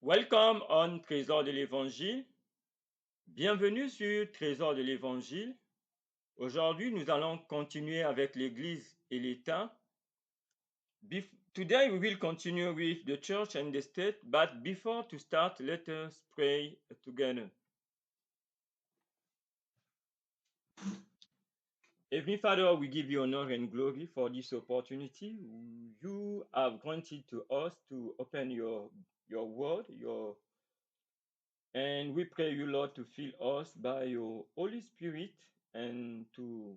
Welcome on Trésor de l'Évangile. Bienvenue sur Trésor de l'Évangile. Aujourd'hui, nous allons continuer avec l'Église et l'État. Today, we will continue with the church and the state, but before to start, let us pray together. Heavenly Father, we give you honor and glory for this opportunity you have granted to us to open your word, and we pray you, Lord, to fill us by your Holy Spirit and to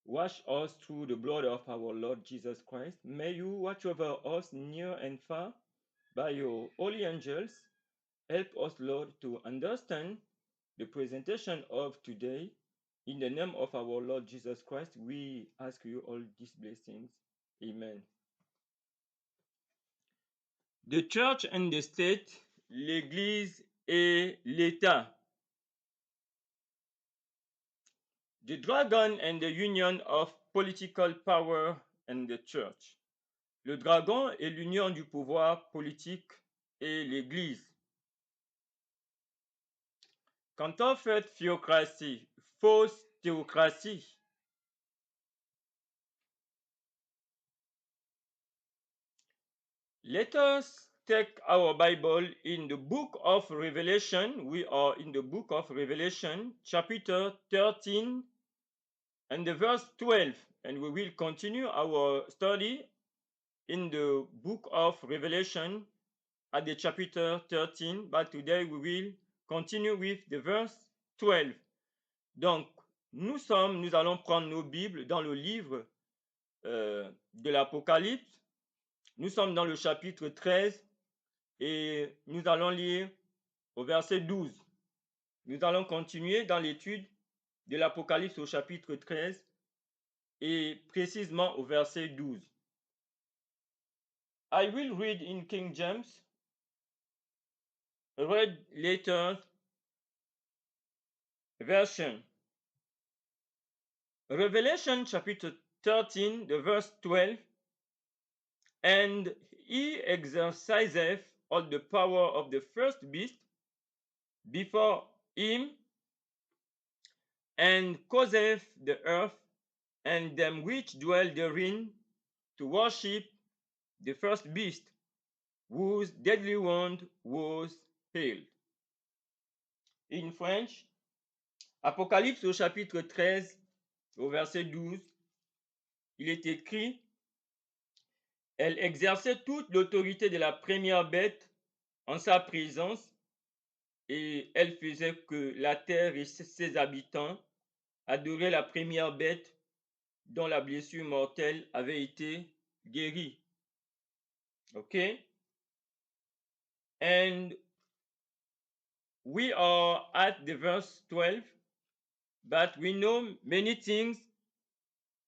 wash us through the blood of our Lord Jesus Christ. May you watch over us near and far by your holy angels. Help us, Lord, to understand the presentation of today. In the name of our Lord Jesus Christ, we ask you all these blessings. Amen. The church and the state, l'Église et l'État. The dragon and the union of political power and the church. Le dragon est l'union du pouvoir politique et l'Église. Counterfeit theocracy, fausse théocratie. Let us take our Bible in the book of Revelation. We are in the book of Revelation, chapter 13 and the verse 12. And we will continue our study in the book of Revelation at the chapter 13. But today we will continue with the verse 12. Donc, nous allons prendre nos Bibles dans le livre de l'Apocalypse. Nous sommes dans le chapitre 13 et nous allons lire au verset 12. Nous allons continuer dans l'étude de l'Apocalypse au chapitre 13 et précisément au verset 12. I will read in King James, read later version. Revelation chapter 13, the verse 12. And he exerciseth all the power of the first beast before him, and causeth the earth and them which dwell therein to worship the first beast, whose deadly wound was healed. In French, Apocalypse au chapitre 13, au verset 12, il est écrit: Elle exerçait toute l'autorité de la première bête en sa présence, et elle faisait que la terre et ses habitants adoraient la première bête dont la blessure mortelle avait été guérie. Okay? And we are at the verse 12, but we know many things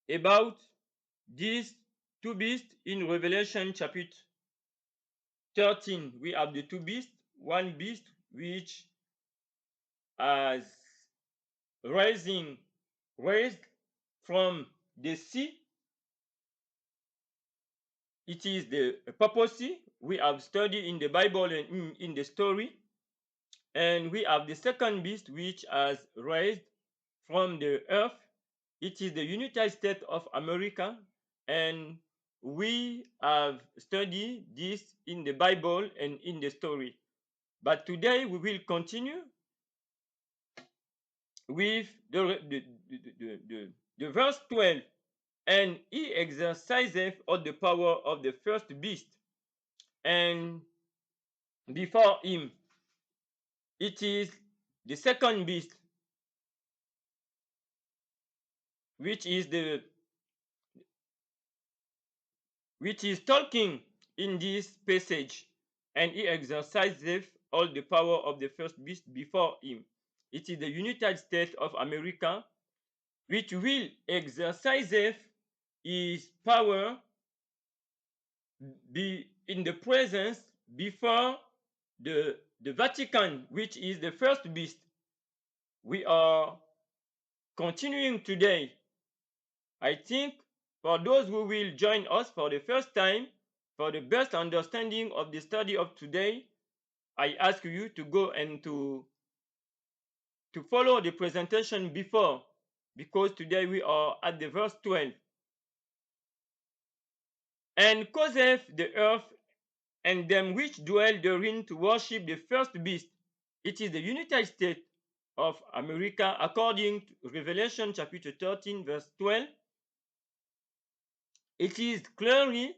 about these two beasts in Revelation chapter 13. We have the two beasts, one beast which has raised from the sea. It is the papacy we have studied in the Bible and in the story. And we have the second beast which has raised from the earth. It is the United States of America. And we have studied this in the Bible and in the story. But today we will continue with the verse 12. And he exerciseth all the power of the first beast, and before him it is the second beast, which is talking in this passage. And he exerciseth all the power of the first beast before him. It is the United States of America, which will exercise his power be in the presence before the Vatican, which is the first beast. We are continuing today. I think for those who will join us for the first time, for the best understanding of the study of today, I ask you to go and to follow the presentation before, because today we are at the verse 12. And causeth the earth and them which dwell therein to worship the first beast. It is the United States of America, according to Revelation chapter 13, verse 12. It is clearly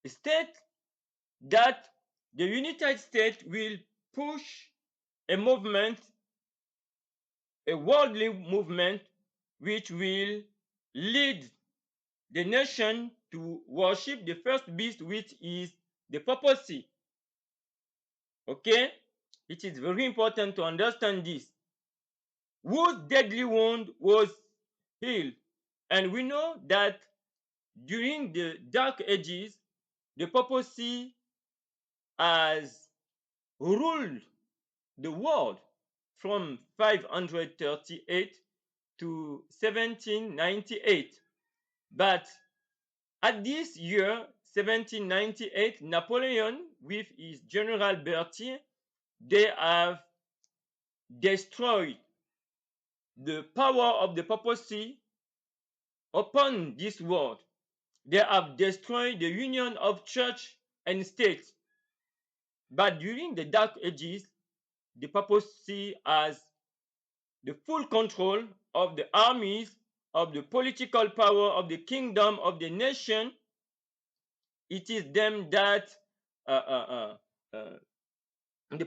stated that the United States will push a movement, a worldly movement, which will lead the nation to worship the first beast, which is the papacy. Okay? It is very important to understand this. Whose deadly wound was healed. And we know that during the Dark Ages, the papacy has ruled the world from 538 to 1798. But at this year, 1798, Napoleon, with his General Berthier, they have destroyed the power of the papacy upon this world. They have destroyed the union of church and state. But during the Dark Ages, the papacy has the full control of the armies, of the political power, of the kingdom, of the nation. It is them that the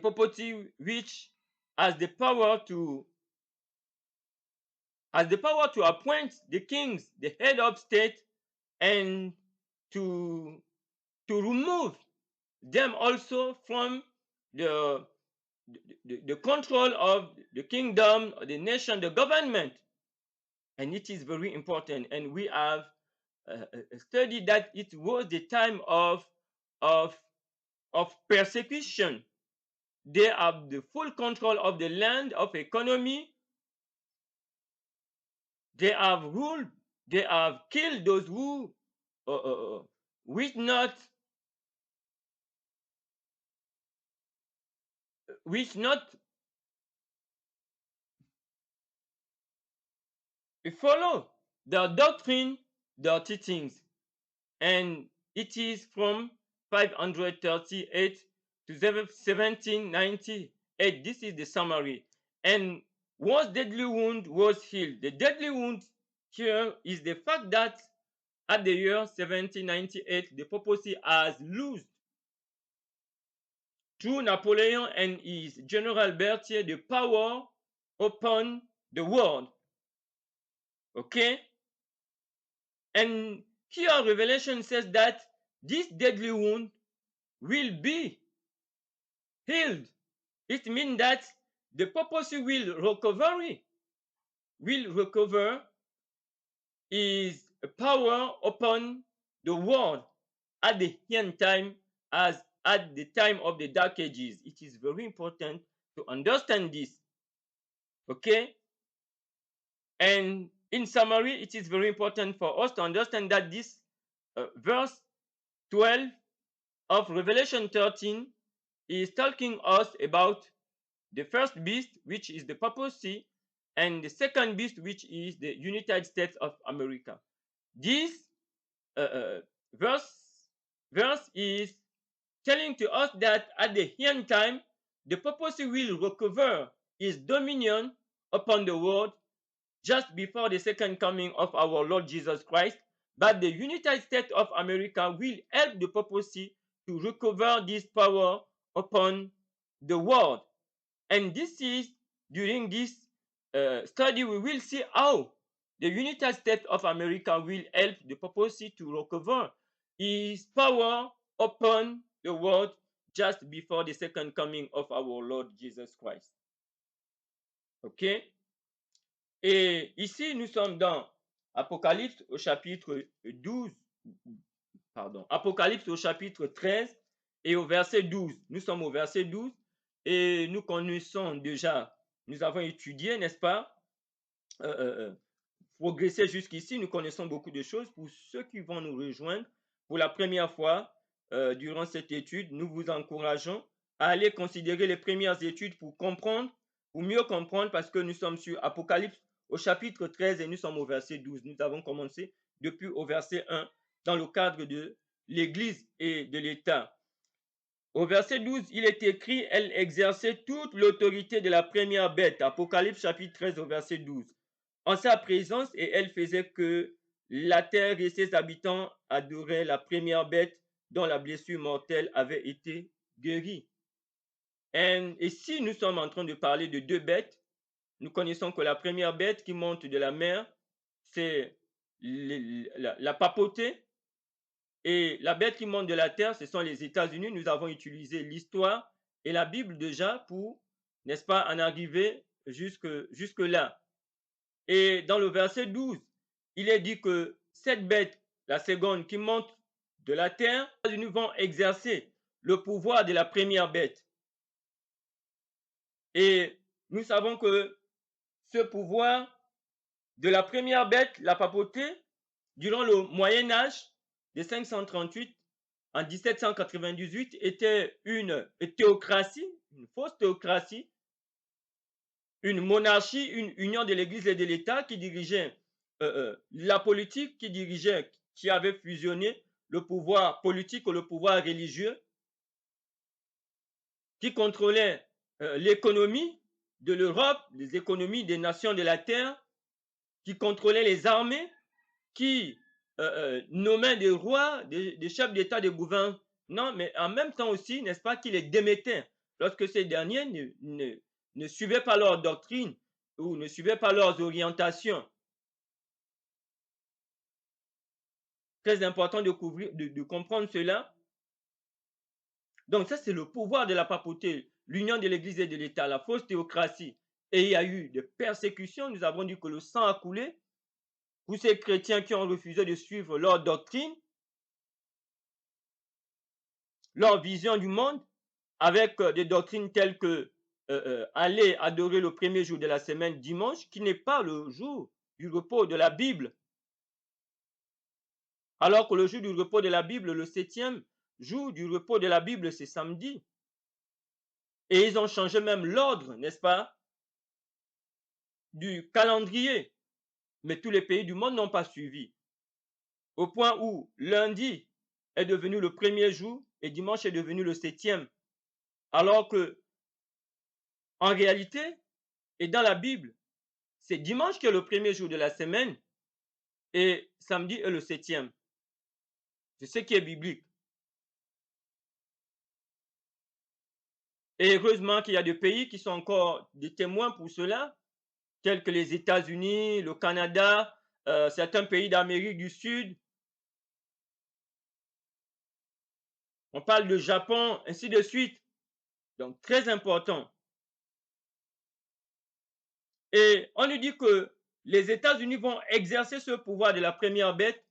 papacy which has the power to appoint the kings, the head of state, and to remove them also from the control of the kingdom, the nation, the government. And it is very important. And we have studied that it was the time of persecution. They have the full control of the land, of economy. They have ruled. They have killed those who will not follow their doctrine, their teachings. And it is from 538 to 1798. This is the summary. And what deadly wound was healed? The deadly wound here is the fact that at the year 1798, the papacy has lost through Napoleon and his General Berthier the power upon the world. Okay? And here Revelation says that this deadly wound will be healed. It means that the papacy will recover his power upon the world at the end time as at the time of the Dark Ages. It is very important to understand this. Okay? And in summary, it is very important for us to understand that this verse 12 of Revelation 13 is talking us about the first beast, which is the papacy, and the second beast, which is the United States of America. This verse is telling to us that at the end time, the papacy will recover its dominion upon the world just before the second coming of our Lord Jesus Christ. But the United States of America will help the papacy to recover this power upon the world. And this is, during this study, we will see how the United States of America will help the papacy to recover his power upon the world just before the second coming of our Lord Jesus Christ. Ok? Et ici, nous sommes dans Apocalypse au chapitre 12, pardon, Apocalypse au chapitre 13 et au verset 12. Nous sommes au verset 12 et nous connaissons déjà, nous avons étudié, n'est-ce pas, progressé jusqu'ici, nous connaissons beaucoup de choses. Pour ceux qui vont nous rejoindre pour la première fois, durant cette étude, nous vous encourageons à aller considérer les premières études pour comprendre, pour mieux comprendre, parce que nous sommes sur Apocalypse au chapitre 13 et nous sommes au verset 12. Nous avons commencé depuis au verset 1 dans le cadre de l'Église et de l'État. Au verset 12, il est écrit, elle exerçait toute l'autorité de la première bête. Apocalypse chapitre 13 au verset 12. En sa présence, et elle faisait que la terre et ses habitants adoraient la première bête dont la blessure mortelle avait été guérie. Et si nous sommes en train de parler de deux bêtes, nous connaissons que la première bête qui monte de la mer, c'est la papauté. Et la bête qui monte de la terre, ce sont les États-Unis. Nous avons utilisé l'histoire et la Bible déjà pour, n'est-ce pas, en arriver jusque là. Et dans le verset 12, il est dit que cette bête, la seconde qui monte de la terre, les États-Unis vont exercer le pouvoir de la première bête. Et nous savons que ce pouvoir de la première bête, la papauté, durant le Moyen Âge de 538 en 1798, était une théocratie, une fausse théocratie, une monarchie, une union de l'Église et de l'État qui dirigeait la politique, qui avait fusionné le pouvoir politique et le pouvoir religieux, qui contrôlait l'économie de l'Europe, les économies des nations de la terre, qui contrôlait les armées, qui nommait des rois, des chefs d'État, des gouvernements, mais en même temps aussi, n'est-ce pas, qui les démettait lorsque ces derniers ne suivaient pas leur doctrine ou ne suivaient pas leurs orientations. Très important de comprendre cela. Donc ça, c'est le pouvoir de la papauté, l'union de l'Église et de l'État, la fausse théocratie. Et il y a eu des persécutions. Nous avons dit que le sang a coulé pour ces chrétiens qui ont refusé de suivre leur doctrine, leur vision du monde, avec des doctrines telles que aller adorer le premier jour de la semaine, dimanche, qui n'est pas le jour du repos de la Bible. Alors que le jour du repos de la Bible, le 7e jour du repos de la Bible, c'est samedi. Et ils ont changé même l'ordre, n'est-ce pas, du calendrier. Mais tous les pays du monde n'ont pas suivi. Au point où lundi est devenu le premier jour et dimanche est devenu le 7e. Alors que, en réalité, et dans la Bible, c'est dimanche qui est le premier jour de la semaine et samedi est le 7e. C'est ce qui est biblique. Et heureusement qu'il y a des pays qui sont encore des témoins pour cela, tels que les États-Unis, le Canada, certains pays d'Amérique du Sud. On parle de Japon, ainsi de suite. Donc, très important. Et on nous dit que les États-Unis vont exercer ce pouvoir de la première bête.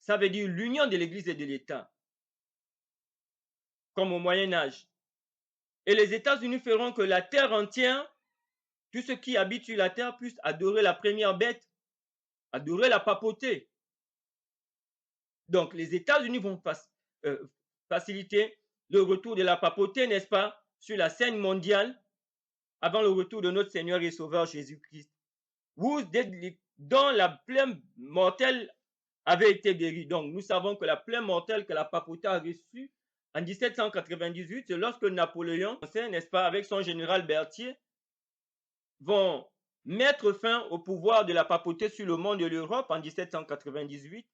Ça veut dire l'union de l'Église et de l'État, comme au Moyen Âge. Et les États-Unis feront que la terre entière, tous ceux qui habitent sur la terre, puissent adorer la première bête, adorer la papauté. Donc, les États-Unis vont faciliter le retour de la papauté, n'est-ce pas, sur la scène mondiale, avant le retour de notre Seigneur et Sauveur Jésus-Christ, dont la plaie mortelle avait été guérie. Donc, nous savons que la plaie mortelle que la papauté a reçue en 1798, c'est lorsque Napoléon, n'est-ce pas, avec son général Berthier, vont mettre fin au pouvoir de la papauté sur le monde de l'Europe en 1798.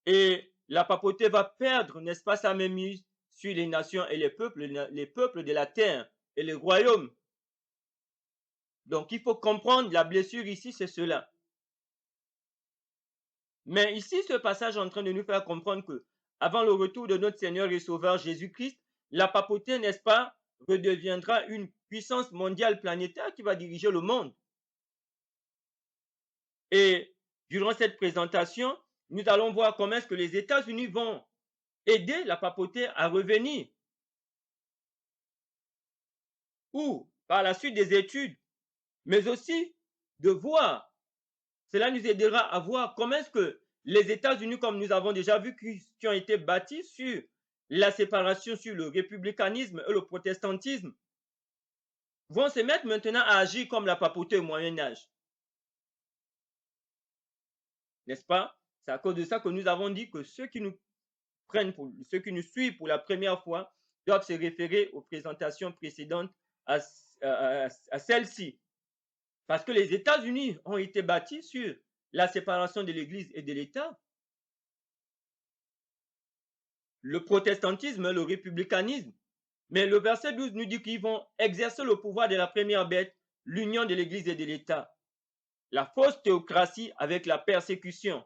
Et la papauté va perdre, n'est-ce pas, sa mainmise sur les nations et les peuples de la terre et les royaumes. Donc, il faut comprendre, la blessure ici, c'est cela. Mais ici, ce passage est en train de nous faire comprendre que, avant le retour de notre Seigneur et Sauveur Jésus-Christ, la papauté, n'est-ce pas, redeviendra une puissance mondiale planétaire qui va diriger le monde. Et durant cette présentation, nous allons voir comment est-ce que les États-Unis vont aider la papauté à revenir. Ou par la suite des études, mais aussi de voir. Cela nous aidera à voir comment est-ce que les États-Unis, comme nous avons déjà vu, qui ont été bâtis sur la séparation, sur le républicanisme et le protestantisme, vont se mettre maintenant à agir comme la papauté au Moyen-Âge. N'est-ce pas? C'est à cause de ça que nous avons dit que ceux qui nous ceux qui nous suivent pour la première fois doivent se référer aux présentations précédentes à celle-ci. Parce que les États-Unis ont été bâtis sur la séparation de l'Église et de l'État. Le protestantisme, le républicanisme. Mais le verset 12 nous dit qu'ils vont exercer le pouvoir de la première bête, l'union de l'Église et de l'État. La fausse théocratie avec la persécution.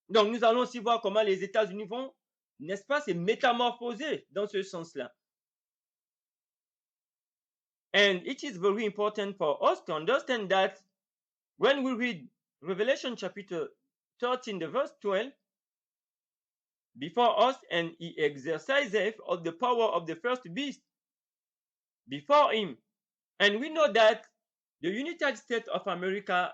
Donc, nous allons aussi voir comment les États-Unis vont, n'est-ce pas, se métamorphoser dans ce sens-là. And it is very important for us to understand that when we read Revelation chapter 13, the verse 12, before us, and he exerciseth of the power of the first beast before him. And we know that the United States of America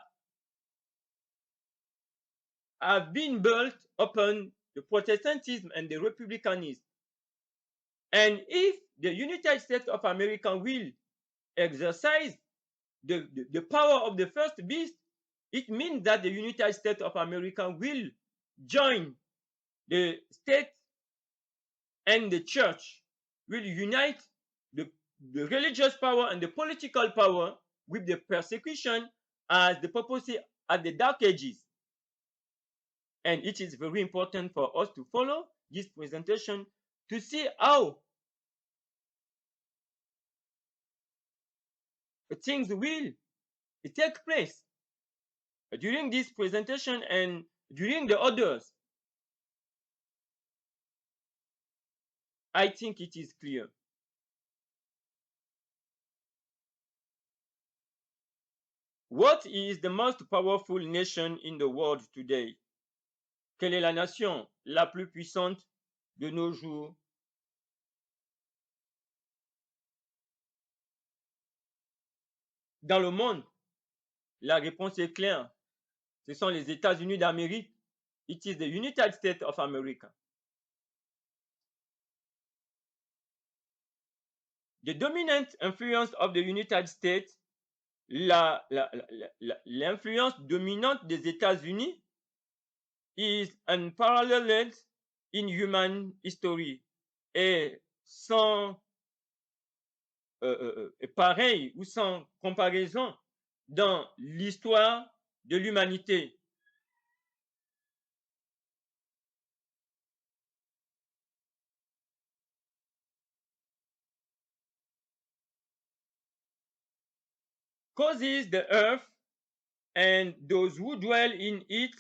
have been built upon the Protestantism and the Republicanism. And if the United States of America will exercise the power of the first beast, it means that the United States of America will join the state and the church, will unite the religious power and the political power with the persecution as the purpose at the Dark Ages. And it is very important for us to follow this presentation to see how things will take place during this presentation and during the others. I think it is clear. What is the most powerful nation in the world today? Quelle est la nation la plus puissante de nos jours? Dans le monde, la réponse est claire. Ce sont les États-Unis d'Amérique. It is the United States of America. The dominant influence of the United States, l'influence dominante des États-Unis is unparalleled in human history, et sans pareil ou sans comparaison dans l'histoire de l'humanité. Causes the earth and those who dwell in it,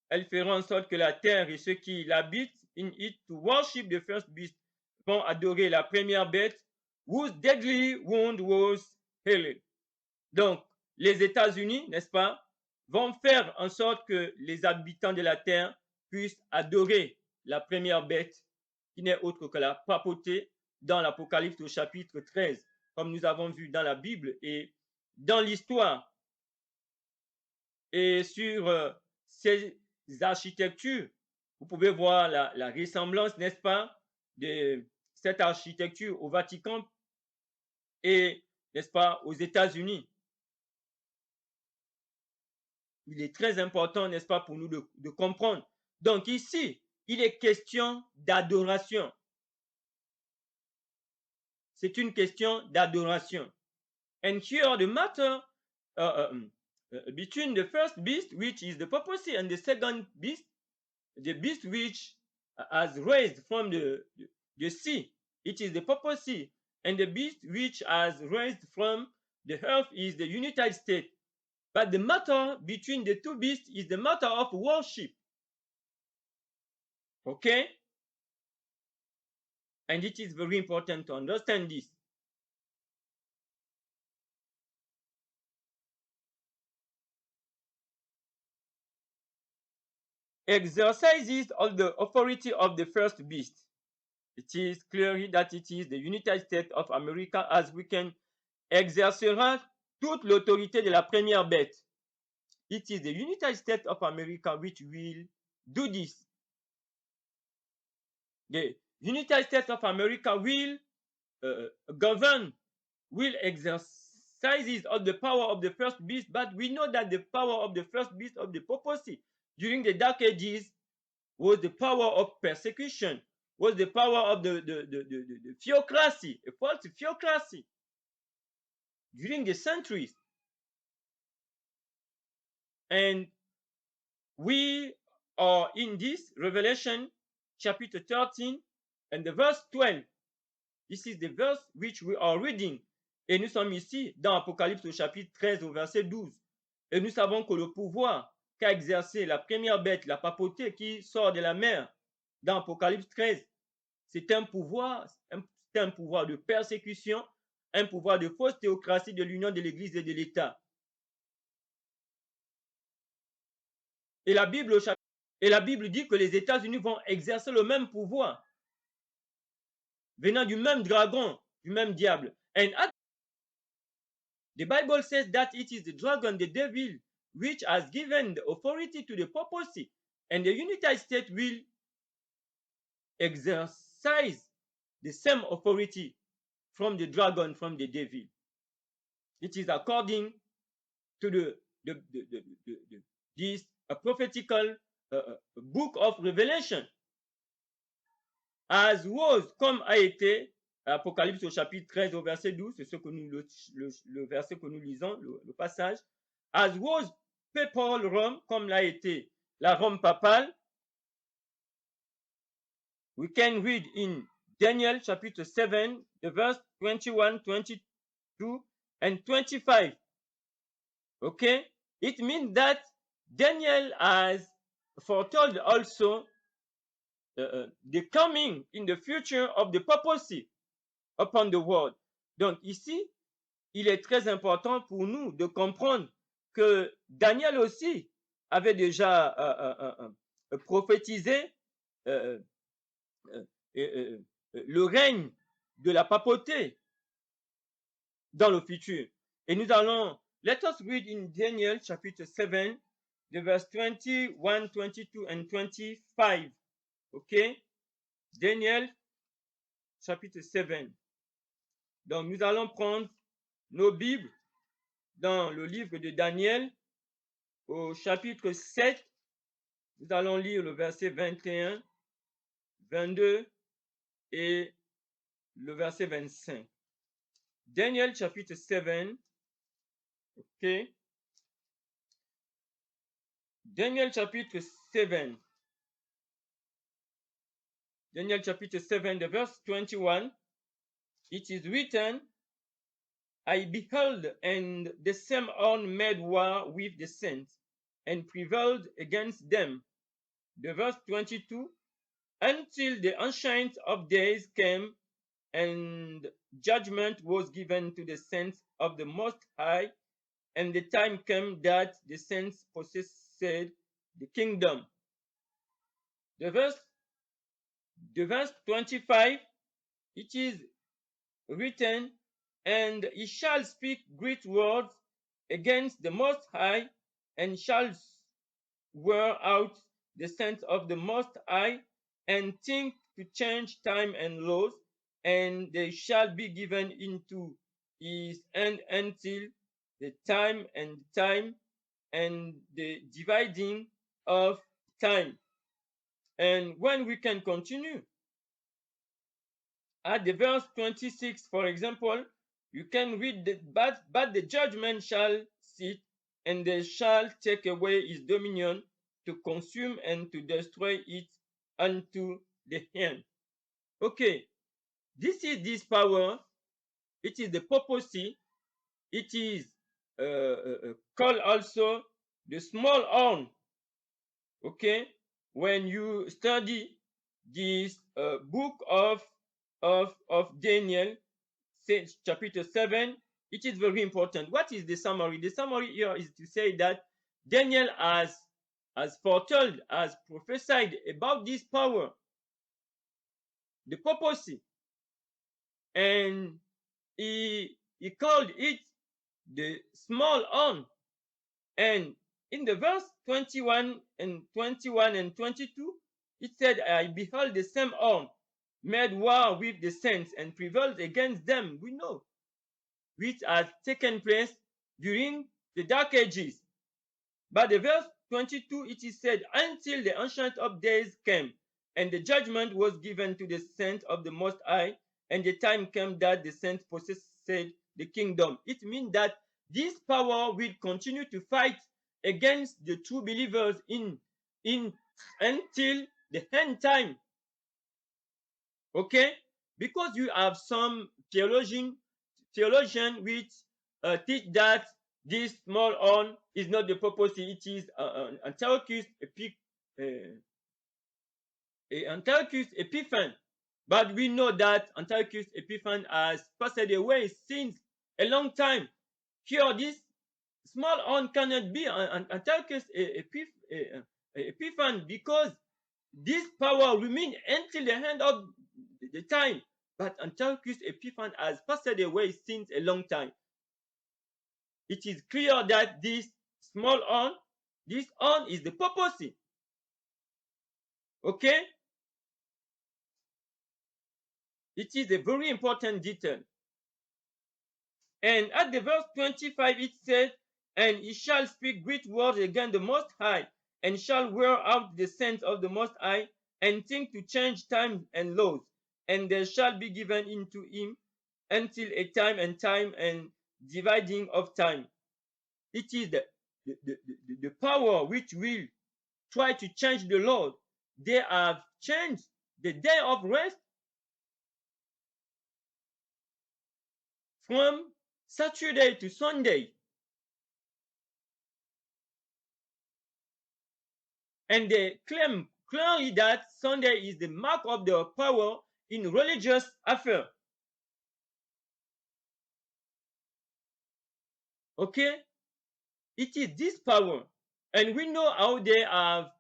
elle fera en sorte que la terre et ceux qui l'habitent in it to worship the first beast vont adorer la première bête whose deadly wound was healed. Donc, les États-Unis, n'est-ce pas, vont faire en sorte que les habitants de la terre puissent adorer la première bête qui n'est autre que la papauté dans l'Apocalypse au chapitre 13, comme nous avons vu dans la Bible et dans l'histoire. Et sur ces architectures, vous pouvez voir la ressemblance, n'est-ce pas, de cette architecture au Vatican et, n'est-ce pas, aux États-Unis. Il est très important, n'est-ce pas, pour nous de comprendre. Donc ici, il est question d'adoration. C'est une question d'adoration. And here the matter between the first beast, which is the papacy, and the second beast, the beast which has raised from the sea, it is the papacy, and the beast which has raised from the earth is the United States. But the matter between the two beasts is the matter of worship. Okay? And it is very important to understand this. Exercises of the authority of the first beast. It is clear that it is the United States of America as we can exercera toute l'autorité de la première bête. it is the United States of America which will do this. The United States of America will govern, will exercise all the power of the first beast, but we know that the power of the first beast of the papacy during the Dark Ages was the power of persecution, was the power of the theocracy, a false theocracy during the centuries. And we are in this Revelation chapter 13 and the verse 12. This is the verse which we are reading. Et nous sommes ici dans Apocalypse au chapitre 13 au verset 12. Et nous savons que le pouvoir qu'a exercé la première bête, la papauté qui sort de la mer dans Apocalypse 13, c'est un pouvoir de persécution, un pouvoir de fausse théocratie de l'union de l'Église et de l'État. Et la Bible dit que les États-Unis vont exercer le même pouvoir, venant du même dragon, du même diable. And the Bible says that it is the dragon, the devil, which has given the authority to the papacy, and the United States will exercise the same authority from the dragon, from the devil. It is according to this prophetical book of Revelation, as was, comme a été Apocalypse au chapitre 13 au verset 12, c'est ce que nous, le verset que nous lisons, le passage. As was papal Rome, comme l'a été la Rome papale. We can read in Daniel chapter 7, the verse 21, 22, and 25. Okay? It means that Daniel has foretold also the coming in the future of the papacy upon the world. Donc ici, il est très important pour nous de comprendre que Daniel aussi avait déjà prophétisé le règne de la papauté dans le futur. Et nous allons, let us read in Daniel chapter 7, the verse 21, 22 and 25. Okay? Daniel chapitre 7. Donc nous allons prendre nos Bibles dans le livre de Daniel au chapitre 7. Nous allons lire le verset 21, 22 et le verset 25. Daniel chapitre 7. Okay. Daniel chapitre 7. Daniel chapter 7, the verse 21. It is written, I beheld, and the same horn made war with the saints, and prevailed against them. The verse 22. Until the Ancient of Days came, and judgment was given to the saints of the Most High, and the time came that the saints possessed the kingdom. The verse 25, it is written, and he shall speak great words against the Most High, and shall wear out the saints of the Most High, and think to change time and laws, and they shall be given into his hand until the time and the dividing of time. And when we can continue, at the verse 26, for example, you can read that, but the judgment shall sit, and they shall take away his dominion, to consume and to destroy it unto the end. Okay, this is this power. It is the papacy. It is called also the small horn. Okay, when you study this book of Daniel, chapter 7, it is very important. What is the summary? The summary here is to say that Daniel has foretold, has prophesied about this power, the papacy, and he called it the small horn. And in the verse 21 and 22, it said, I beheld the same horn made war with the saints and prevailed against them. We know which had taken place during the Dark Ages. But the verse 22, it is said, until the Ancient of Days came, and the judgment was given to the saints of the Most High, and the time came that the saints possessed the kingdom. It means that this power will continue to fight against the true believers in until the end time. Okay? Because you have some theologian which teach that this small horn is not the purpose, it is Antiochus Epiphan. But we know that Antiochus Epiphan has passed away since a long time. Here, this small horn cannot be Antiochus Epiphan, because this power remains until the end of the time. But Antiochus Epiphan has passed away since a long time. It is clear that this small horn is the purpose. Okay? It is a very important detail. And at the verse 25, it says, and he shall speak great words against the Most High, and shall wear out the saints of the Most High, and think to change times and laws, and there shall be given into him until a time and dividing of time. It is the power which will try to change the Lord. They have changed the day of rest from Saturday to Sunday. And they claim clearly that Sunday is the mark of their power in religious affairs. Okay? It is this power. And we know how they have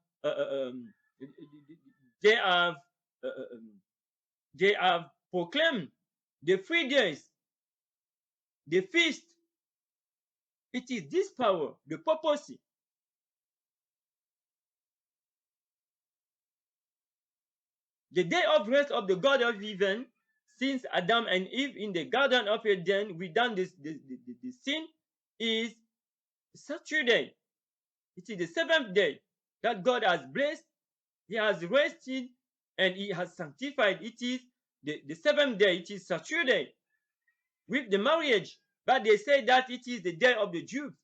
they have proclaimed the 3 days, the feast. It is this power, the purpose. The day of rest of the God of Eden, since Adam and Eve in the Garden of Eden, we done the sin, is Saturday. It is the 7th day that God has blessed. He has rested and he has sanctified. It is the 7th day. It is Saturday with the marriage. But they say that it is the day of the Jews.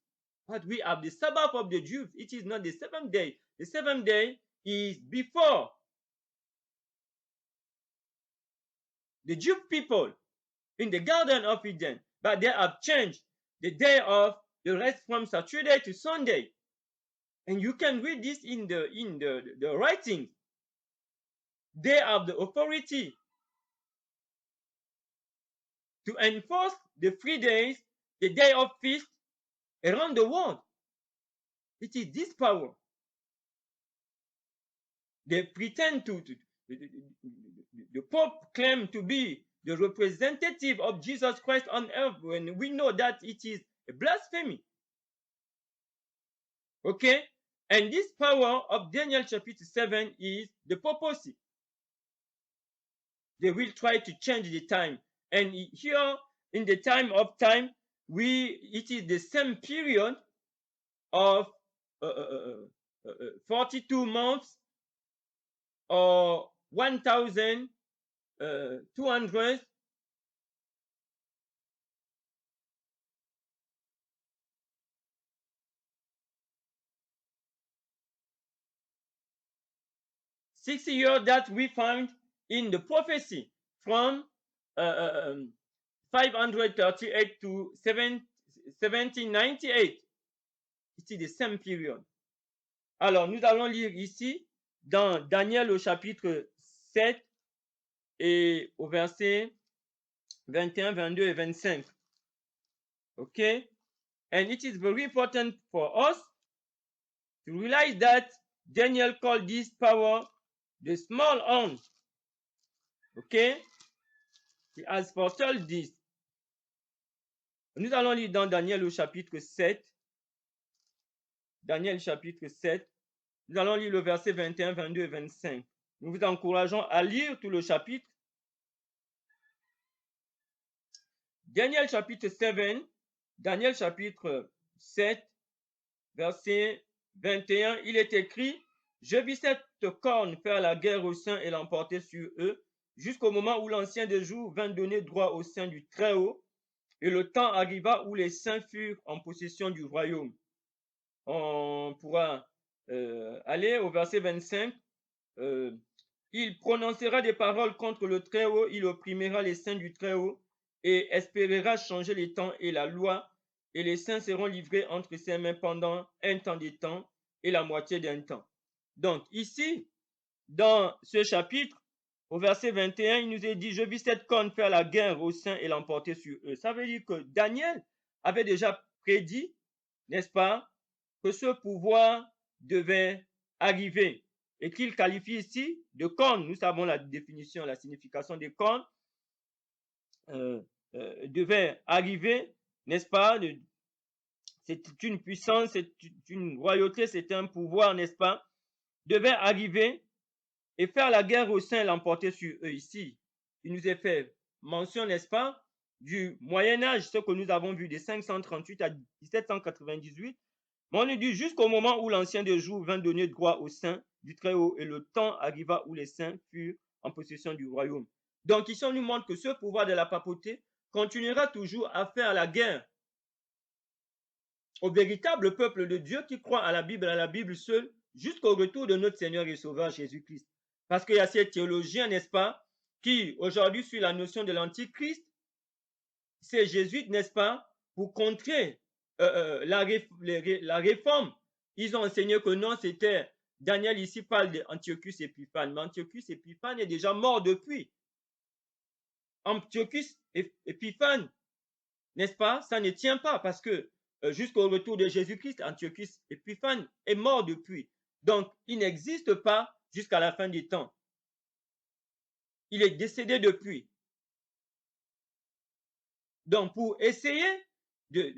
But we have the Sabbath of the Jews. It is not the 7th day. The 7th day is before the Jew people in the Garden of Eden. But they have changed the day of the rest from Saturday to Sunday. And you can read this in the writings. They have the authority to enforce the 3 days, the day of feast around the world. It is this power. They pretend the Pope claimed to be the representative of Jesus Christ on earth, when we know that it is a blasphemy. Okay? And this power of Daniel chapter 7 is the purpose. They will try to change the time. And here, in the time of time, it is the same period of 42 months or 1,200 60 years that we find in the prophecy from 538 to 1798. It is the same period. Alors, nous allons lire ici dans Daniel au chapitre 7 et au verset 21, 22 et 25. Okay? And it is very important for us to realize that Daniel called this power the small horn. Okay? He has foretold this. Nous allons lire dans Daniel au chapitre 7, Daniel chapitre 7. Nous allons lire le verset 21, 22 et 25. Nous vous encourageons à lire tout le chapitre. Daniel chapitre 7, Daniel chapitre 7, verset 21, il est écrit, « Je vis cette corne faire la guerre aux saints et l'emporter sur eux, jusqu'au moment où l'ancien des jours vint donner droit aux saints du Très-Haut, et le temps arriva où les saints furent en possession du royaume. » On pourra aller au verset 25. Il prononcera des paroles contre le Très-Haut, il opprimera les saints du Très-Haut et espérera changer les temps et la loi, et les saints seront livrés entre ses mains pendant un temps de temps et la moitié d'un temps. Donc ici, dans ce chapitre, au verset 21, il nous est dit, « Je vis cette corne faire la guerre aux saints et l'emporter sur eux. » Ça veut dire que Daniel avait déjà prédit, n'est-ce pas, que ce pouvoir devait arriver et qu'il qualifie ici de corne. Nous savons la définition, la signification des cornes. Devait arriver, n'est-ce pas? C'est une puissance, c'est une royauté, c'est un pouvoir, n'est-ce pas? Devait arriver et faire la guerre aux saints et l'emporter sur eux ici. Il nous est fait mention, n'est-ce pas, du Moyen-Âge, ce que nous avons vu de 538 à 1798. Mais on nous dit jusqu'au moment où l'ancien des jours vint donner droit aux saints du Très-Haut et le temps arriva où les saints furent en possession du royaume. Donc ici, on nous montre que ce pouvoir de la papauté continuera toujours à faire la guerre au véritable peuple de Dieu qui croit à la Bible seule, jusqu'au retour de notre Seigneur et Sauveur Jésus-Christ. Parce qu'il y a ces théologiens, n'est-ce pas, qui aujourd'hui suivent la notion de l'Antichrist, ces jésuites, n'est-ce pas, pour contrer la réforme. Ils ont enseigné que non, c'était, Daniel ici parle d'Antiochus Épiphane, mais Antiochus Épiphane est déjà mort depuis. Antiochus Épiphane, n'est-ce pas, ça ne tient pas parce que jusqu'au retour de Jésus-Christ, Antiochus Épiphane est mort depuis. Donc, il n'existe pas jusqu'à la fin des temps. Il est décédé depuis. Donc, pour essayer de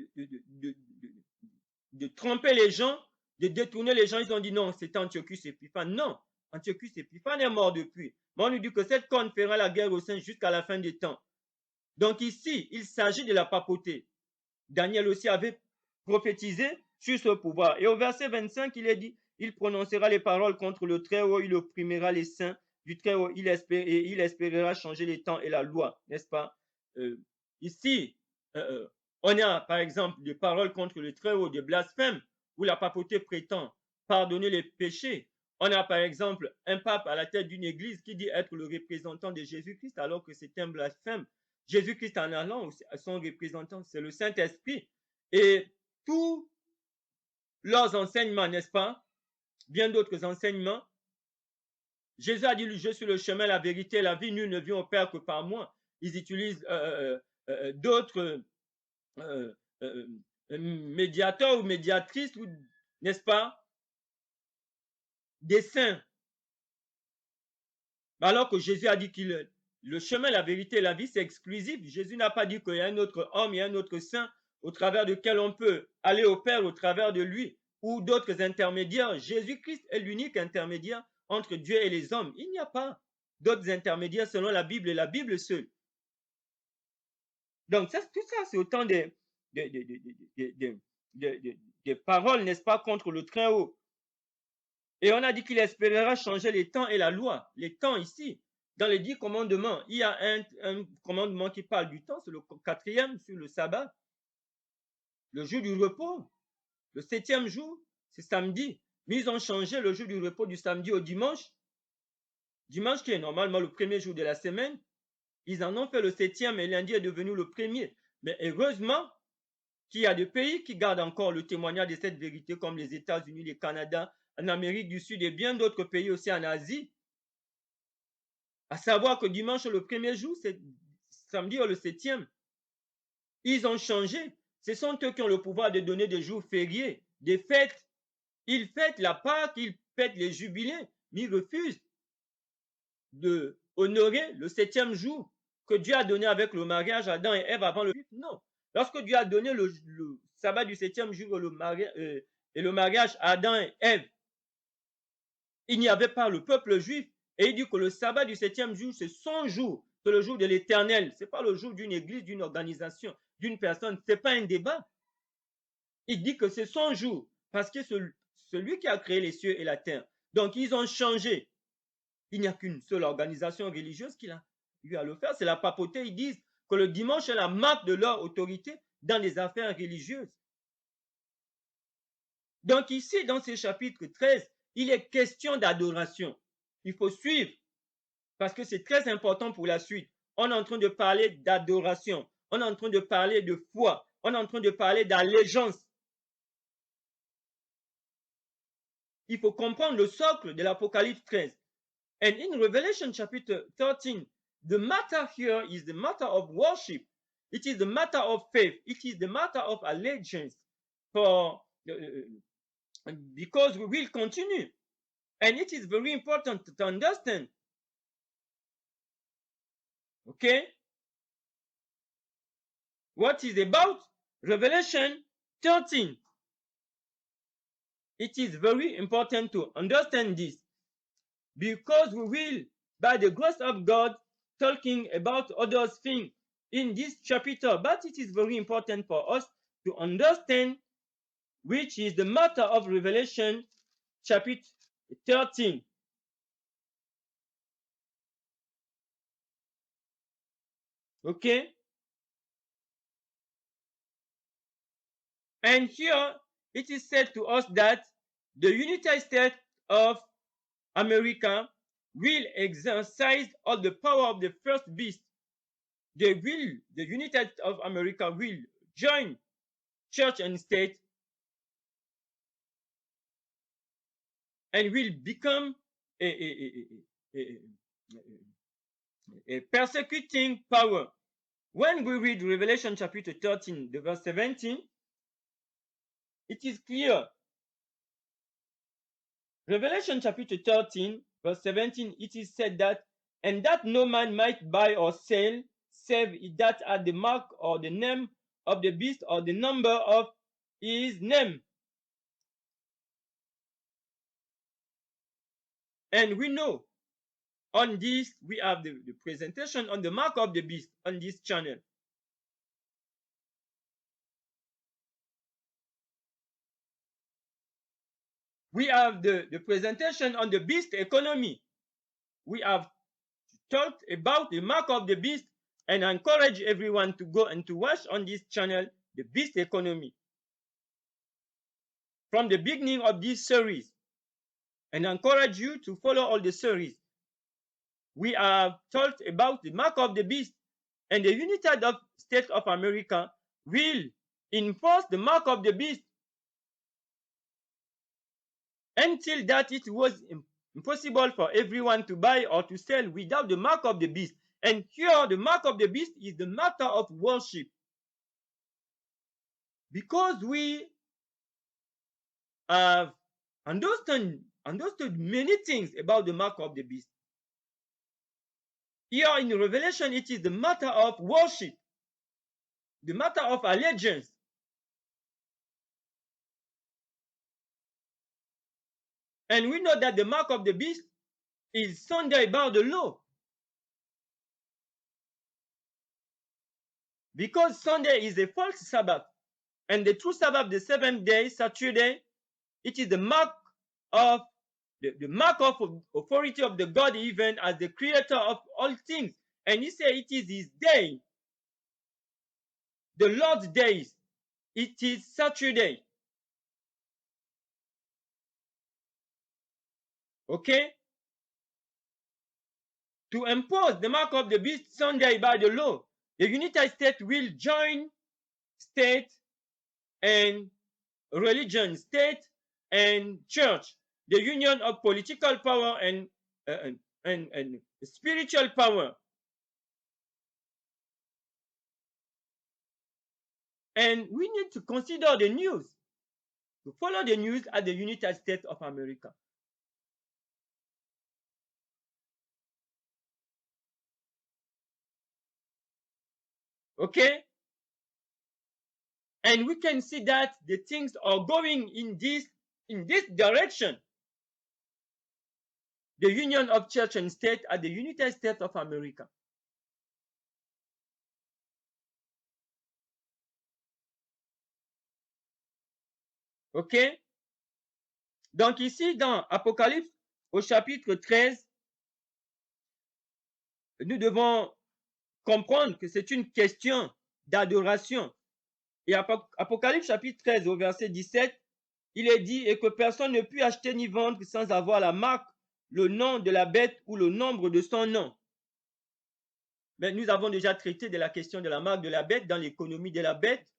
tromper les gens, de détourner les gens, ils ont dit non, c'est Antiochus Épiphane. Non, Antiochus Épiphane est mort depuis. Mais on nous dit que cette corne fera la guerre aux saints jusqu'à la fin des temps. Donc ici, il s'agit de la papauté. Daniel aussi avait prophétisé sur ce pouvoir. Et au verset 25, il est dit, il prononcera les paroles contre le Très-Haut, il opprimera les saints du Très-Haut, il espérera changer les temps et la loi, n'est-ce pas? Ici, on a par exemple des paroles contre le Très-Haut, des blasphèmes, où la papauté prétend pardonner les péchés. On a par exemple un pape à la tête d'une église qui dit être le représentant de Jésus-Christ alors que c'est un blasphème. Jésus-Christ en allant à son représentant, c'est le Saint-Esprit. Et tous leurs enseignements, n'est-ce pas, bien d'autres enseignements, Jésus a dit, je suis le chemin, la vérité, la vie, nul ne vient au Père que par moi. Ils utilisent d'autres médiateurs ou médiatrices, n'est-ce pas, des saints. Alors que Jésus a dit qu'il le chemin, la vérité, la vie, c'est exclusif. Jésus n'a pas dit qu'il y a un autre homme, il y a un autre saint au travers duquel on peut aller au Père au travers de lui ou d'autres intermédiaires. Jésus-Christ est l'unique intermédiaire entre Dieu et les hommes. Il n'y a pas d'autres intermédiaires selon la Bible et la Bible seule. Donc, tout ça, c'est autant des paroles, n'est-ce pas, contre le Très-Haut. Et on a dit qu'il espérera changer les temps et la loi. Les temps ici, dans les 10 commandements, il y a un commandement qui parle du temps, c'est le 4e sur le sabbat. Le jour du repos, le 7e jour, c'est samedi. Mais ils ont changé le jour du repos du samedi au dimanche. Dimanche qui est normalement le premier jour de la semaine. Ils en ont fait le 7e et lundi est devenu le premier. Mais heureusement qu'il y a des pays qui gardent encore le témoignage de cette vérité comme les États-Unis, le Canada, en Amérique du Sud et bien d'autres pays aussi en Asie. À savoir que dimanche, le premier jour, c'est samedi le 7e. Ils ont changé. Ce sont eux qui ont le pouvoir de donner des jours fériés, des fêtes. Ils fêtent la Pâque, ils fêtent les jubilés, mais ils refusent de honorer le 7e jour que Dieu a donné avec le mariage Adam et Ève avant le juif. Non. Lorsque Dieu a donné le sabbat du 7e jour, et le mariage Adam et Ève, il n'y avait pas le peuple juif. Et il dit que le sabbat du 7e jour, c'est son jour, c'est le jour de l'Éternel. Ce n'est pas le jour d'une église, d'une organisation, d'une personne. Ce n'est pas un débat. Il dit que c'est son jour parce que celui qui a créé les cieux et la terre. Donc, ils ont changé. Il n'y a qu'une seule organisation religieuse qui a eu à le faire. C'est la papauté. Ils disent que le dimanche est la marque de leur autorité dans les affaires religieuses. Donc, ici, dans ce chapitre 13, il est question d'adoration. Il faut suivre parce que c'est très important pour la suite. On est en train de parler d'adoration. On est en train de parler de foi. On est en train de parler d'allégeance. Il faut comprendre le socle de l'Apocalypse 13. And in Revelation chapter 13, the matter here is the matter of worship. It is the matter of faith. It is the matter of allegiance. Because we will continue. And it is very important to understand. Okay? What is about Revelation 13? It is very important to understand this because we will, by the grace of God, talking about other things in this chapter, but it is very important for us to understand which is the matter of Revelation chapter 13. Okay? And here it is said to us that the United States of America will exercise all the power of the first beast. The United States of America will join church and state and will become a persecuting power. When we read Revelation chapter 13, the verse 17, it is clear. Revelation chapter 13, verse 17, it is said that, and that no man might buy or sell, save that at the mark or the name of the beast or the number of his name. And we know on this, we have the presentation on the mark of the beast on this channel. We have the presentation on the beast economy. We have talked about the mark of the beast and I encourage everyone to go and to watch on this channel the beast economy from the beginning of this series, and I encourage you to follow all the series. We have talked about the mark of the beast, and the United States of America will enforce the mark of the beast until that it was impossible for everyone to buy or to sell without the mark of the beast. And here the mark of the beast is the matter of worship. Because we have understood many things about the mark of the beast. Here in Revelation, it is the matter of worship, the matter of allegiance. And we know that the mark of the beast is Sunday by the law. Because Sunday is a false Sabbath, and the true Sabbath, the 7th day, Saturday, it is the mark of the mark of authority of the God, even as the creator of all things. And he said it is his day, the Lord's days. It is Saturday. Okay? To impose the mark of the beast Sunday by the law, the United States will join state and religion, state and church, the union of political power and spiritual power. And we need to consider the news, to follow the news at the United States of America. Okay? And we can see that the things are going in this direction. The union of church and state at the United States of America. OK? Donc ici, dans Apocalypse, au chapitre 13, nous devons comprendre que c'est une question d'adoration. Et Apocalypse chapitre 13 au verset 17, il est dit « Et que personne ne peut acheter ni vendre sans avoir la marque, le nom de la bête ou le nombre de son nom. » Mais nous avons déjà traité de la question de la marque de la bête dans l'économie de la bête.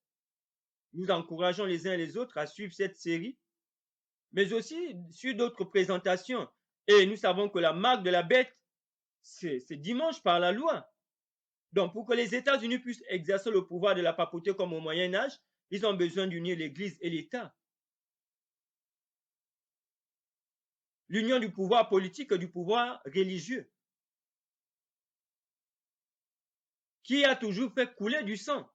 Nous encourageons les uns et les autres à suivre cette série, mais aussi sur d'autres présentations. Et nous savons que la marque de la bête, c'est dimanche par la loi. Donc, pour que les États-Unis puissent exercer le pouvoir de la papauté comme au Moyen-Âge, ils ont besoin d'unir l'Église et l'État. L'union du pouvoir politique et du pouvoir religieux, qui a toujours fait couler du sang.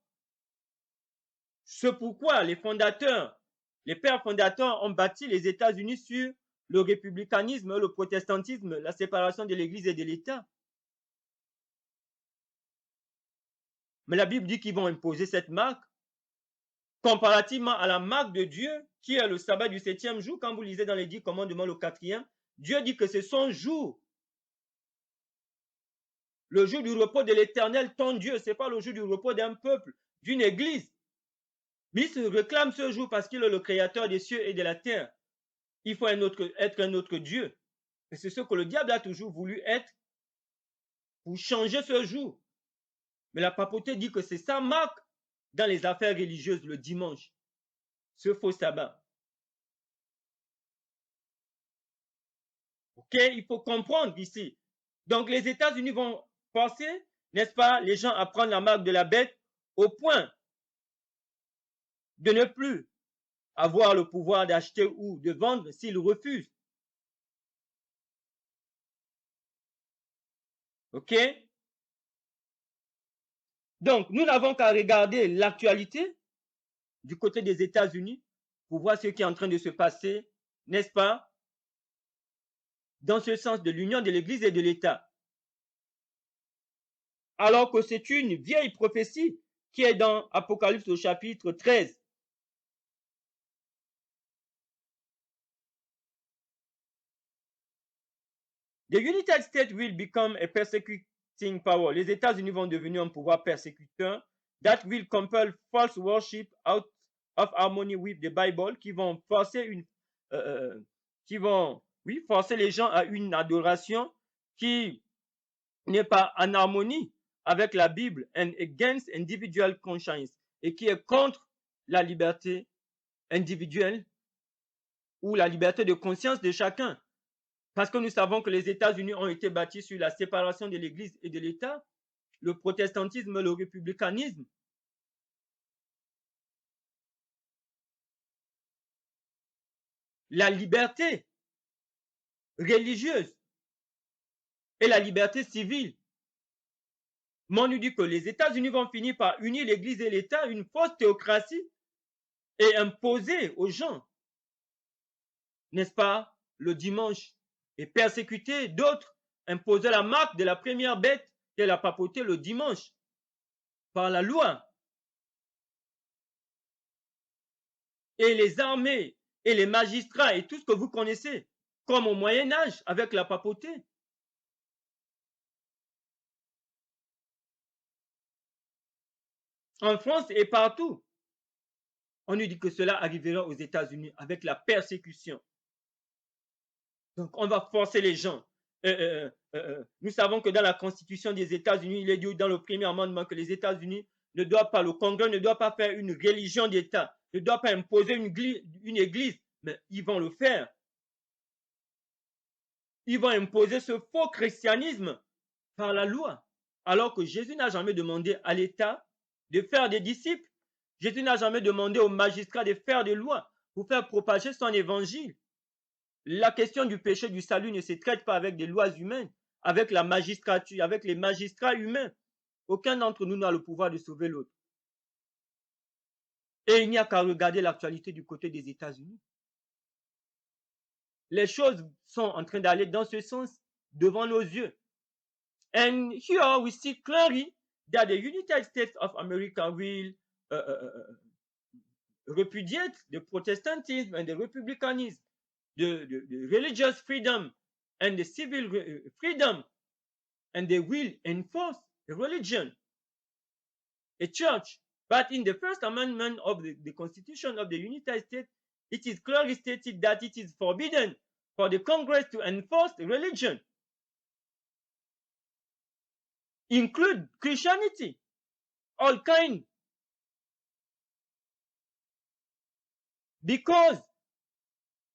C'est pourquoi les fondateurs, les pères fondateurs ont bâti les États-Unis sur le républicanisme, le protestantisme, la séparation de l'Église et de l'État. Mais la Bible dit qu'ils vont imposer cette marque comparativement à la marque de Dieu, qui est le sabbat du 7e jour. Quand vous lisez dans les 10 commandements, le 4e, Dieu dit que c'est son jour. Le jour du repos de l'Éternel, ton Dieu, ce n'est pas le jour du repos d'un peuple, d'une église. Mais il se réclame ce jour parce qu'il est le créateur des cieux et de la terre. Il faut être un autre Dieu. Et c'est ce que le diable a toujours voulu être pour changer ce jour. Mais la papauté dit que c'est sa marque dans les affaires religieuses le dimanche, ce faux sabbat. OK, il faut comprendre ici. Donc les États-Unis vont forcer, n'est-ce pas, les gens à prendre la marque de la bête au point de ne plus avoir le pouvoir d'acheter ou de vendre s'ils refusent. OK? Donc, nous n'avons qu'à regarder l'actualité du côté des États-Unis pour voir ce qui est en train de se passer, n'est-ce pas, dans ce sens de l'union de l'Église et de l'État. Alors que c'est une vieille prophétie qui est dans Apocalypse au chapitre 13. The United States will become a persecuting power. Les États-Unis vont devenir un pouvoir persécuteur that will compel false worship out of harmony with the Bible, qui vont forcer forcer les gens à une adoration qui n'est pas en harmonie avec la Bible and against individual conscience, et qui est contre la liberté individuelle ou la liberté de conscience de chacun. Parce que nous savons que les États-Unis ont été bâtis sur la séparation de l'Église et de l'État, le protestantisme, le républicanisme. La liberté religieuse et la liberté civile. Mais on nous dit que les États-Unis vont finir par unir l'Église et l'État, une fausse théocratie, et imposer aux gens, n'est-ce pas, le dimanche, et persécuter d'autres, imposer la marque de la première bête de la papauté le dimanche, par la loi. Et les armées et les magistrats et tout ce que vous connaissez, comme au Moyen-Âge avec la papauté. En France et partout, on nous dit que cela arrivera aux États-Unis avec la persécution. Donc, on va forcer les gens. Nous savons que dans la Constitution des États-Unis, il est dit dans le premier amendement que les États-Unis ne doivent pas, le Congrès ne doit pas faire une religion d'État, ne doit pas imposer une église, mais ils vont le faire. Ils vont imposer ce faux christianisme par la loi, alors que Jésus n'a jamais demandé à l'État de faire des disciples. Jésus n'a jamais demandé aux magistrats de faire des lois pour faire propager son évangile. La question du péché, du salut ne se traite pas avec des lois humaines, avec la magistrature, avec les magistrats humains. Aucun d'entre nous n'a le pouvoir de sauver l'autre. Et il n'y a qu'à regarder l'actualité du côté des États-Unis. Les choses sont en train d'aller dans ce sens devant nos yeux. And here we see clearly that the United States of America will repudiate the Protestantism and the Republicanism, the religious freedom and the civil freedom, and they will enforce the religion, a church. But in the First Amendment of the Constitution of the United States, it is clearly stated that it is forbidden for the Congress to enforce religion, include Christianity, all kind, because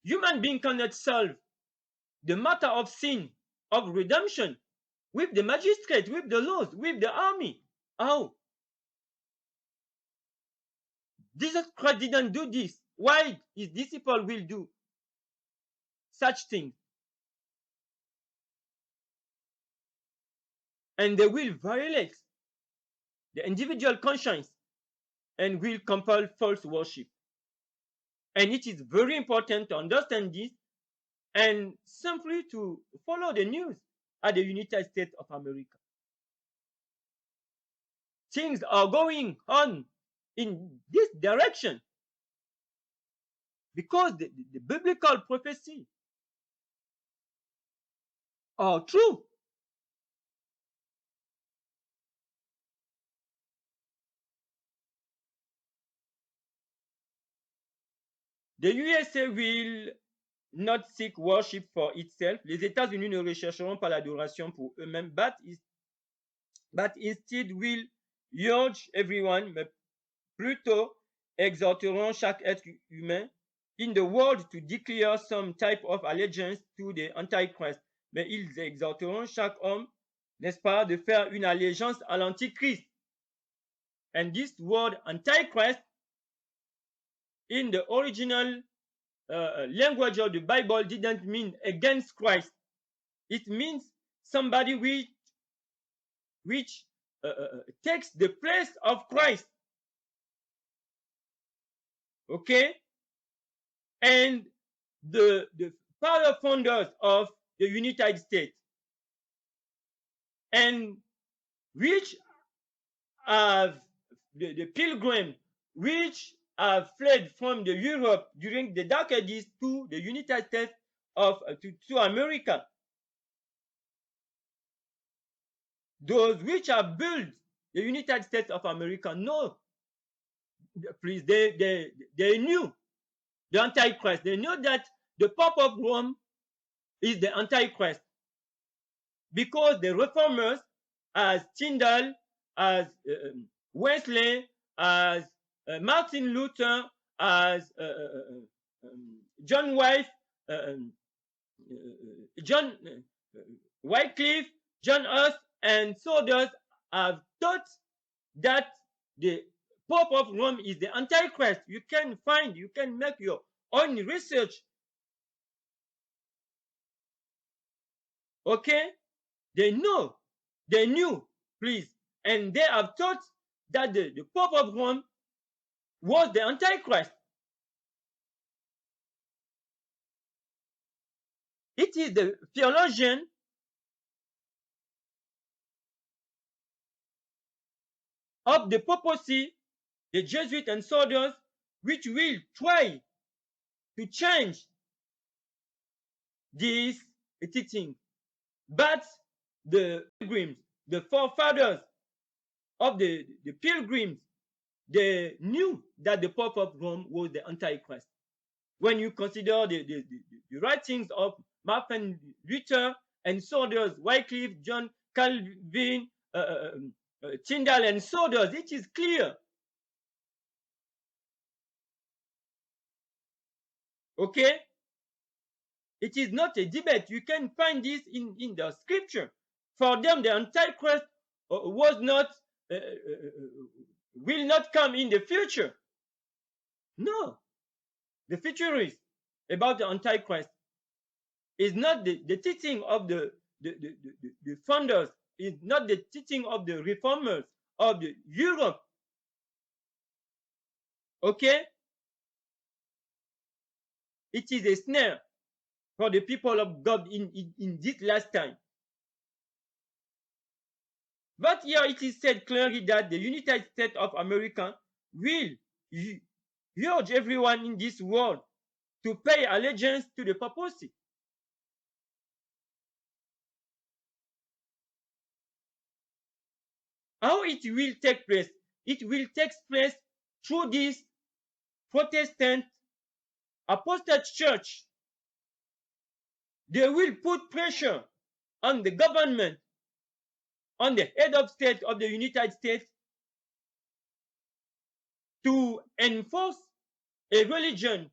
human being cannot solve the matter of sin, of redemption, with the magistrate, with the laws, with the army. How? Jesus Christ didn't do this. Why his disciple will do such things? And they will violate the individual conscience and will compel false worship. And it is very important to understand this and simply to follow the news at the United States of America. Things are going on in this direction because the biblical prophecy are true. The USA will not seek worship for itself. Les États-Unis ne rechercheront pas l'adoration pour eux-mêmes, but instead will urge everyone, mais plutôt exhorteront chaque être humain in the world to declare some type of allegiance to the Antichrist. Mais ils exhorteront chaque homme, n'est-ce pas, de faire une allégeance à l'Antichrist. And this word Antichrist in the original language of the Bible didn't mean against Christ. It means somebody which takes the place of Christ. Okay? And the father founders of the United States, and which have the pilgrim which have fled from the Europe during the Dark Ages to the United States of to America. Those which have built the United States of America know, please, they knew the Antichrist. They know that the Pope of Rome is the Antichrist because the reformers, as Tyndale, as Wesley, as Martin Luther, as John Wycliffe, John Wycliffe, John Huss, and so others have taught that the Pope of Rome is the Antichrist. You can make your own research. Okay? They knew, please, and they have taught that the Pope of Rome was the Antichrist. It is the theologian of the papacy, the Jesuits and so others, which will try to change this teaching. But the pilgrims, the forefathers of the pilgrims, they knew that the Pope of Rome was the Antichrist. When you consider the writings of Martin Luther and so others, Wycliffe, John Calvin, Tyndale, and so others, it is clear. Okay? It is not a debate. You can find this in the scripture. For them, the Antichrist was not, will not come in the future. No. The futurist about the Antichrist is not the teaching of the founders, is not the teaching of the reformers of the Europe. Okay? It is a snare for the people of God in this last time. But here it is said clearly that the United States of America will urge everyone in this world to pay allegiance to the papacy. How it will take place? It will take place through this Protestant apostate church. They will put pressure on the government, on the head of state of the United States to enforce a religion,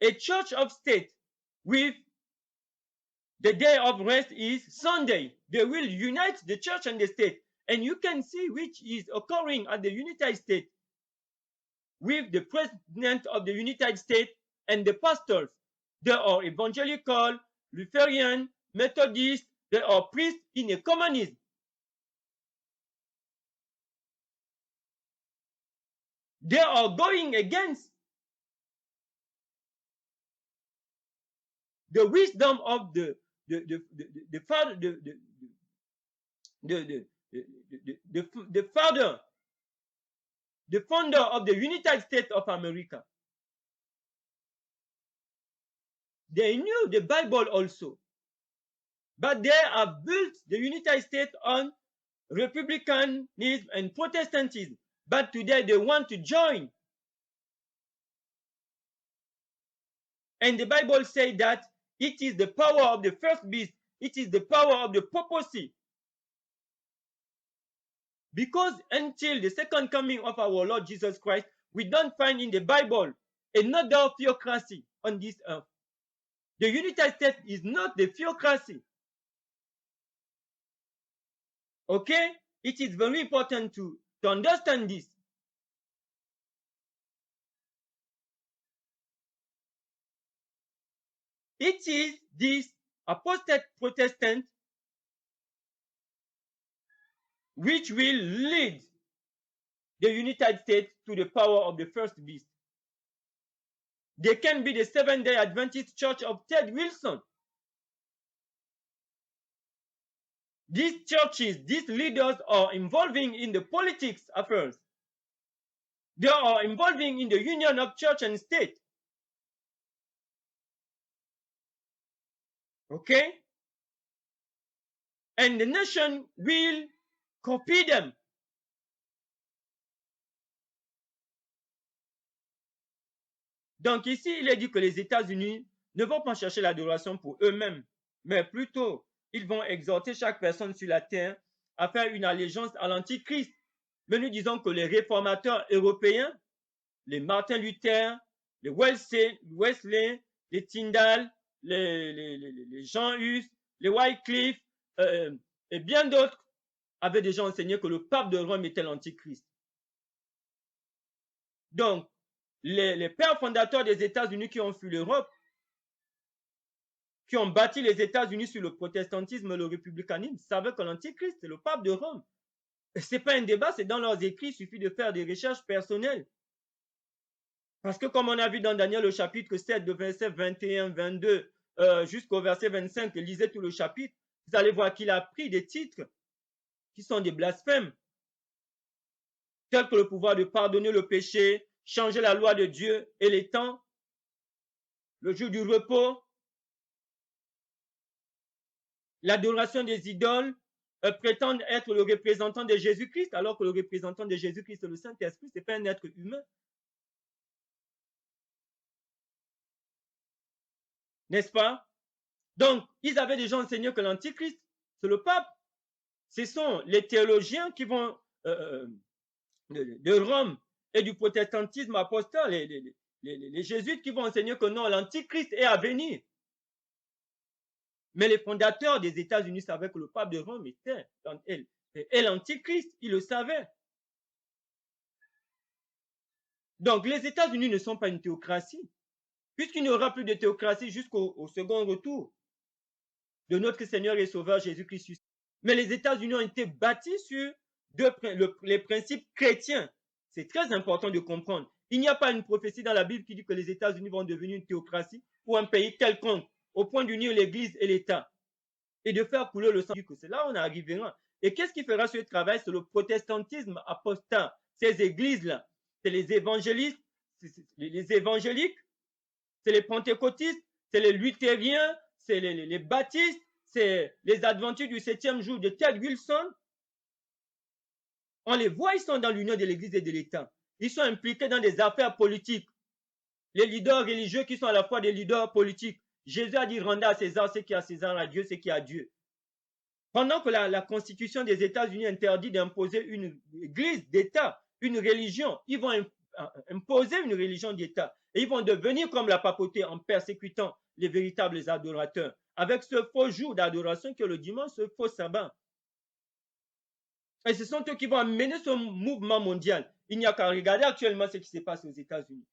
a church of state, with the day of rest is Sunday. They will unite the church and the state. And you can see which is occurring at the United States with the president of the United States and the pastors. They are evangelical, Lutheran, Methodist. They are priests in a communism. They are going against the wisdom of the founder of the United States of America. They knew the Bible also, but they have built the United States on republicanism and Protestantism. But today they want to join. And the Bible says that it is the power of the first beast. It is the power of the papacy. Because until the second coming of our Lord Jesus Christ, we don't find in the Bible another theocracy on this earth. The United States is not the theocracy. Okay? It is very important to understand this. It is this apostate Protestant which will lead the United States to the power of the first beast. They can be the Seventh-day Adventist Church of Ted Wilson. These churches, these leaders are involving in the politics affairs. They are involving in the union of church and state. Okay? And the nation will copy them. Donc ici, il est dit que les États-Unis ne vont pas chercher l'adoration pour eux-mêmes, mais plutôt, ils vont exhorter chaque personne sur la terre à faire une allégeance à l'Antichrist. Mais nous disons que les réformateurs européens, les Martin Luther, les Wesley, les Tyndall, les Jean Hus, les Wycliffe et bien d'autres avaient déjà enseigné que le pape de Rome était l'Antichrist. Donc, les pères fondateurs des États-Unis qui ont fui l'Europe, qui ont bâti les États-Unis sur le protestantisme et le républicanisme, savaient que l'Antichrist, c'est le pape de Rome. Ce n'est pas un débat, c'est dans leurs écrits, il suffit de faire des recherches personnelles. Parce que comme on a vu dans Daniel au chapitre 7, de verset 21, 22 jusqu'au verset 25, lisez tout le chapitre, vous allez voir qu'il a pris des titres qui sont des blasphèmes, tels que le pouvoir de pardonner le péché, changer la loi de Dieu et les temps, le jour du repos, l'adoration des idoles, prétendent être le représentant de Jésus-Christ, alors que le représentant de Jésus-Christ, c'est le Saint-Esprit, ce n'est pas un être humain. N'est-ce pas? Donc, ils avaient déjà enseigné que l'Antichrist, c'est le pape. Ce sont les théologiens qui vont de Rome et du protestantisme apostolique, les jésuites qui vont enseigner que non, l'Antichrist est à venir. Mais les fondateurs des États-Unis savaient que le pape de Rome était et l'Antichrist, ils le savaient. Donc, les États-Unis ne sont pas une théocratie, puisqu'il n'y aura plus de théocratie jusqu'au second retour de notre Seigneur et Sauveur Jésus-Christ. Mais les États-Unis ont été bâtis sur les principes chrétiens. C'est très important de comprendre. Il n'y a pas une prophétie dans la Bible qui dit que les États-Unis vont devenir une théocratie ou un pays quelconque au point d'unir l'Église et l'État et de faire couler le sang. C'est là où on arrivera. Et qu'est-ce qui fera ce travail? C'est le protestantisme apostat. Ces églises-là, c'est les évangélistes, les évangéliques, c'est les pentecôtistes, c'est les luthériens, c'est les baptistes, c'est les adventistes du 7e jour de Ted Wilson. On les voit, ils sont dans l'union de l'Église et de l'État. Ils sont impliqués dans des affaires politiques. Les leaders religieux qui sont à la fois des leaders politiques. Jésus a dit, rendez à César ce qui est à César, à Dieu ce qui est à Dieu. Pendant que la Constitution des États-Unis interdit d'imposer une église d'État, une religion, ils vont imposer une religion d'État. Et ils vont devenir comme la papauté en persécutant les véritables adorateurs. Avec ce faux jour d'adoration que le dimanche, ce faux sabbat. Et ce sont eux qui vont amener ce mouvement mondial. Il n'y a qu'à regarder actuellement ce qui se passe aux États-Unis.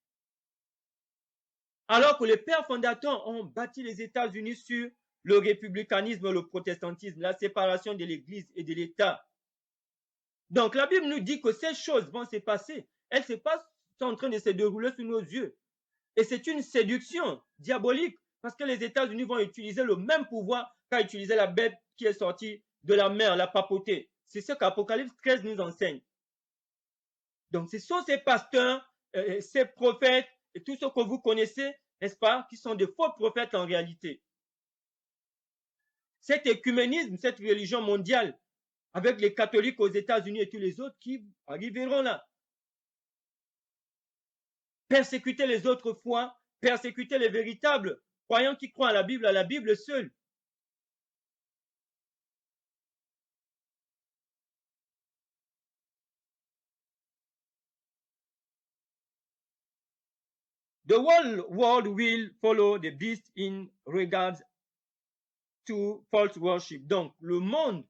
Alors que les pères fondateurs ont bâti les États-Unis sur le républicanisme, le protestantisme, la séparation de l'Église et de l'État. Donc la Bible nous dit que ces choses vont se passer. Elles se passent, sont en train de se dérouler sous nos yeux. Et c'est une séduction diabolique parce que les États-Unis vont utiliser le même pouvoir qu'a utilisé la bête qui est sortie de la mer, la papauté. C'est ce qu'Apocalypse 13 nous enseigne. Donc ce sont ces pasteurs, ces prophètes et tout ce que vous connaissez, n'est-ce pas, qui sont de faux prophètes en réalité. Cet écuménisme, cette religion mondiale, avec les catholiques aux États-Unis et tous les autres qui arriveront là. Persécuter les autres foi, persécuter les véritables croyants qui croient à la Bible seule. The whole world will follow the beast in regards to false worship. Donc, le monde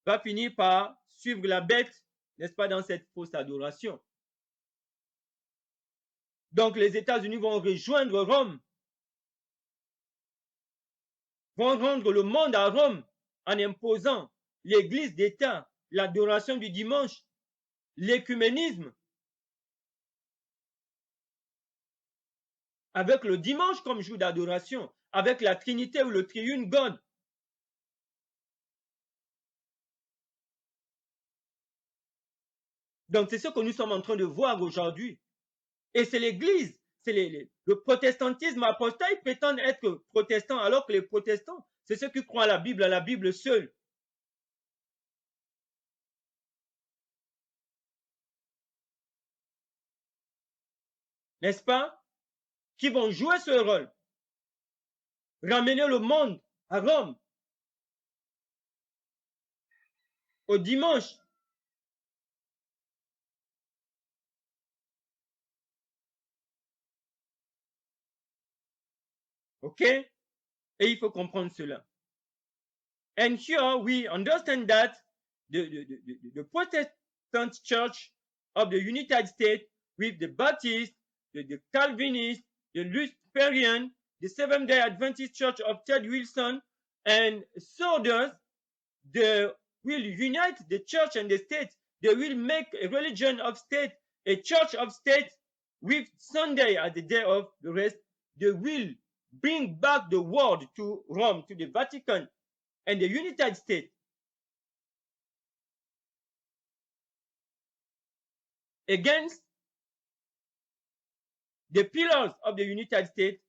va finir par suivre la bête, n'est-ce pas, dans cette fausse adoration. Donc, les États-Unis vont rejoindre Rome, vont rendre le monde à Rome en imposant l'Église d'État, l'adoration du dimanche, l'écuménisme, avec le dimanche comme jour d'adoration, avec la Trinité ou le triune God. Donc, c'est ce que nous sommes en train de voir aujourd'hui. Et c'est l'Église, c'est le protestantisme apostat, ils prétendent être protestants, alors que les protestants, c'est ceux qui croient à la Bible seule. N'est-ce pas? Qui vont jouer ce rôle. Ramener le monde à Rome. Au dimanche. OK? Et il faut comprendre cela. And here we understand that the Protestant Church of the United States with the Baptist, the Calvinist, the Lutheran, the Seventh-day Adventist Church of Ted Wilson, and so others, they will unite the church and the state. They will make a religion of state, a church of state, with Sunday as the day of the rest. They will bring back the world to Rome, to the Vatican, and the United States. Against the pillars of the United States,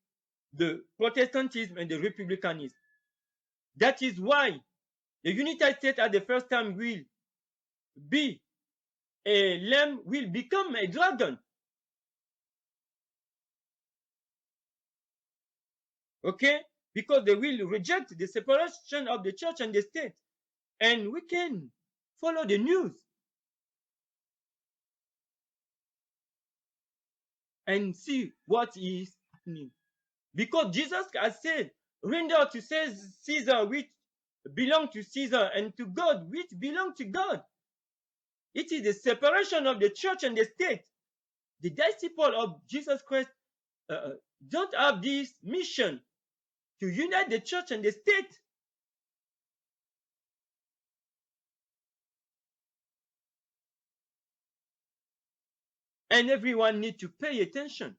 the Protestantism and the Republicanism. That is why the United States at the first time will be a lamb, will become a dragon. Okay? Because they will reject the separation of the church and the state. And we can follow the news and see what is happening. Because Jesus has said, render to Caesar which belong to Caesar, and to God which belong to God. It is the separation of the church and the state. The disciples of Jesus Christ don't have this mission to unite the church and the state. and everyone need to pay attention.